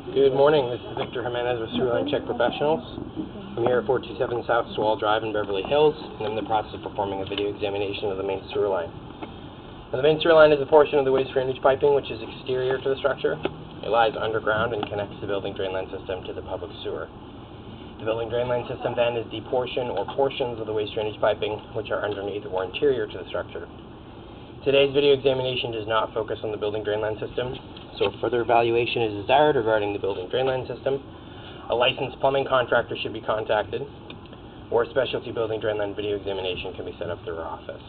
Good morning, this is Victor Jimenez with Sewerline Check Professionals. I'm here at 427 South Swall Drive in Beverly Hills, and I'm in the process of performing a video examination of the main sewer line. Now, the main sewer line is a portion of the waste drainage piping which is exterior to the structure. It lies underground and connects the building drain line system to the public sewer. The building drain line system then is the portion or portions of the waste drainage piping which are underneath or interior to the structure. Today's video examination does not focus on the building drain line system, so if further evaluation is desired regarding the building drain line system, a licensed plumbing contractor should be contacted, or a specialty building drain line video examination can be set up through our office.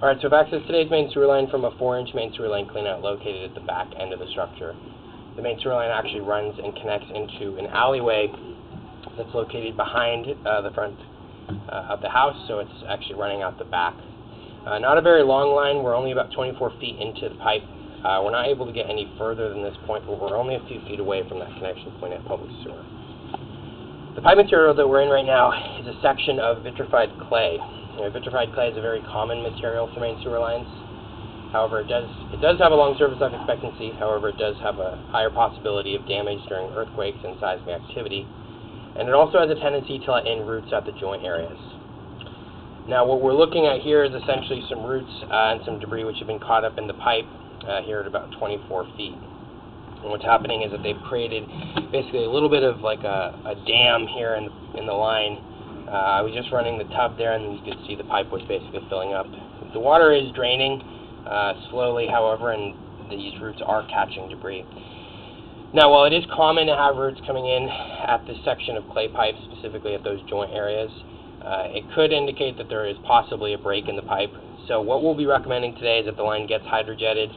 Alright, so I've accessed today's main sewer line from a 4-inch main sewer line cleanout located at the back end of the structure. The main sewer line actually runs and connects into an alleyway that's located behind the front of the house, so it's actually running out the back. Not a very long line. We're only about 24 feet into the pipe. We're not able to get any further than this point, but we're only a few feet away from that connection point at public sewer. The pipe material that we're in right now is a section of vitrified clay. Vitrified clay is a very common material for main sewer lines. However, it does have a long surface life expectancy. However, it does have a higher possibility of damage during earthquakes and seismic activity. And it also has a tendency to let in roots at the joint areas. Now, what we're looking at here is essentially some roots and some debris which have been caught up in the pipe here at about 24 feet. And what's happening is that they've created basically a little bit of like a dam here in the line. I was just running the tub there, and you could see the pipe was basically filling up. The water is draining slowly, however, and these roots are catching debris. Now, while it is common to have roots coming in at this section of clay pipe, specifically at those joint areas, it could indicate that there is possibly a break in the pipe. So what we'll be recommending today is that the line gets hydrojetted.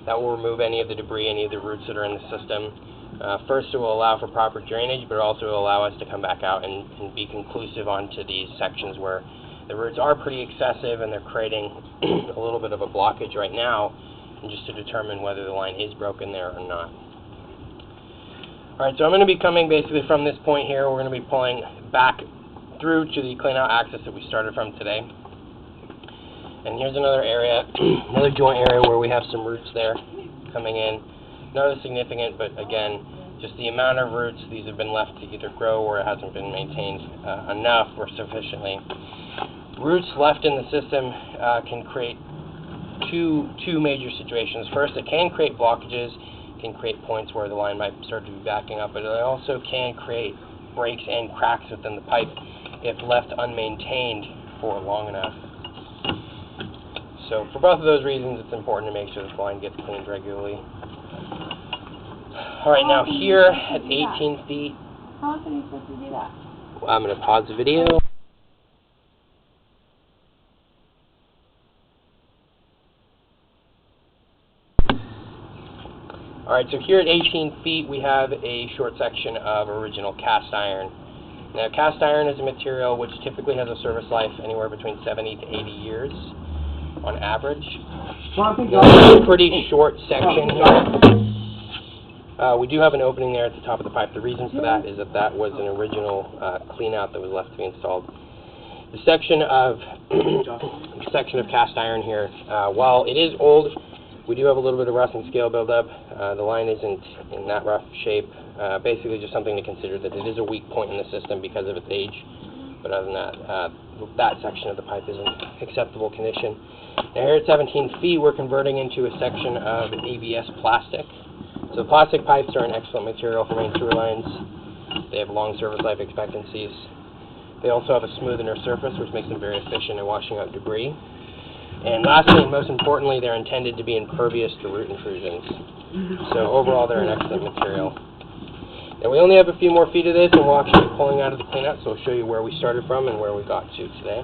That will remove any of the debris, any of the roots that are in the system. First, it will allow for proper drainage, but also will allow us to come back out and be conclusive onto these sections where the roots are pretty excessive and they're creating a little bit of a blockage right now, and just to determine whether the line is broken there or not. Alright, so I'm going to be coming basically from this point here. We're going to be pulling back through to the cleanout axis that we started from today. And here's another area, another joint area where we have some roots there coming in. Not as significant, but again, just the amount of roots, these have been left to either grow or it hasn't been maintained enough or sufficiently. Roots left in the system can create two major situations. First, it can create blockages, can create points where the line might start to be backing up, but it also can create breaks and cracks within the pipe if left unmaintained for long enough. So for both of those reasons, it's important to make sure that the line gets cleaned regularly. Alright, now here at 18 feet, how often are you supposed to do that? I'm going to pause the video. Alright, so here at 18 feet, we have a short section of original cast iron. Now, cast iron is a material which typically has a service life anywhere between 70 to 80 years on average. Now, it's a pretty short section here. We do have an opening there at the top of the pipe. The reason for that is that was an original cleanout that was left to be installed. The section of cast iron here, while it is old, we do have a little bit of rust and scale buildup. The line isn't in that rough shape. Basically just something to consider that it is a weak point in the system because of its age. But other than that, that section of the pipe is in acceptable condition. Now here at 17 feet, we're converting into a section of ABS plastic. So plastic pipes are an excellent material for main sewer lines. They have long service life expectancies. They also have a smooth inner surface, which makes them very efficient at washing out debris. And lastly, and most importantly, they're intended to be impervious to root intrusions. So overall, they're an excellent material. Now we only have a few more feet of this, and we'll actually be pulling out of the cleanout, so I'll show you where we started from and where we got to today.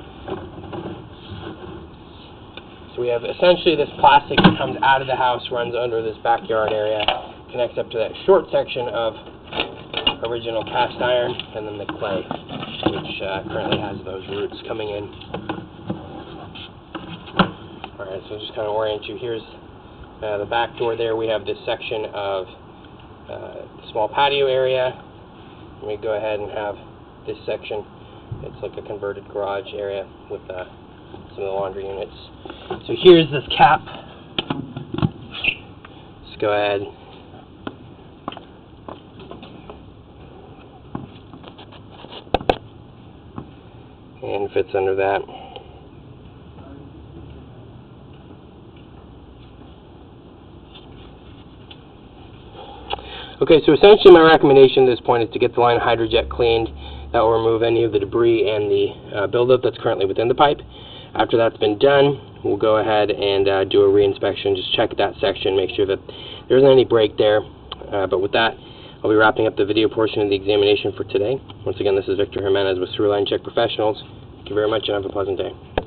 So we have essentially this plastic that comes out of the house, runs under this backyard area, connects up to that short section of original cast iron, and then the clay, which currently has those roots coming in. Alright, so just kind of orient you. Here's the back door there. We have this section of small patio area. Let me go ahead and have this section. It's like a converted garage area with some of the laundry units. So here's this cap. Let's go ahead and fits under that. Okay, so essentially my recommendation at this point is to get the line hydrojet cleaned. That will remove any of the debris and the buildup that's currently within the pipe. After that's been done, we'll go ahead and do a re-inspection, just check that section, make sure that there isn't any break there. But with that, I'll be wrapping up the video portion of the examination for today. Once again, this is Victor Jimenez with Throughline Check Professionals. Thank you very much and have a pleasant day.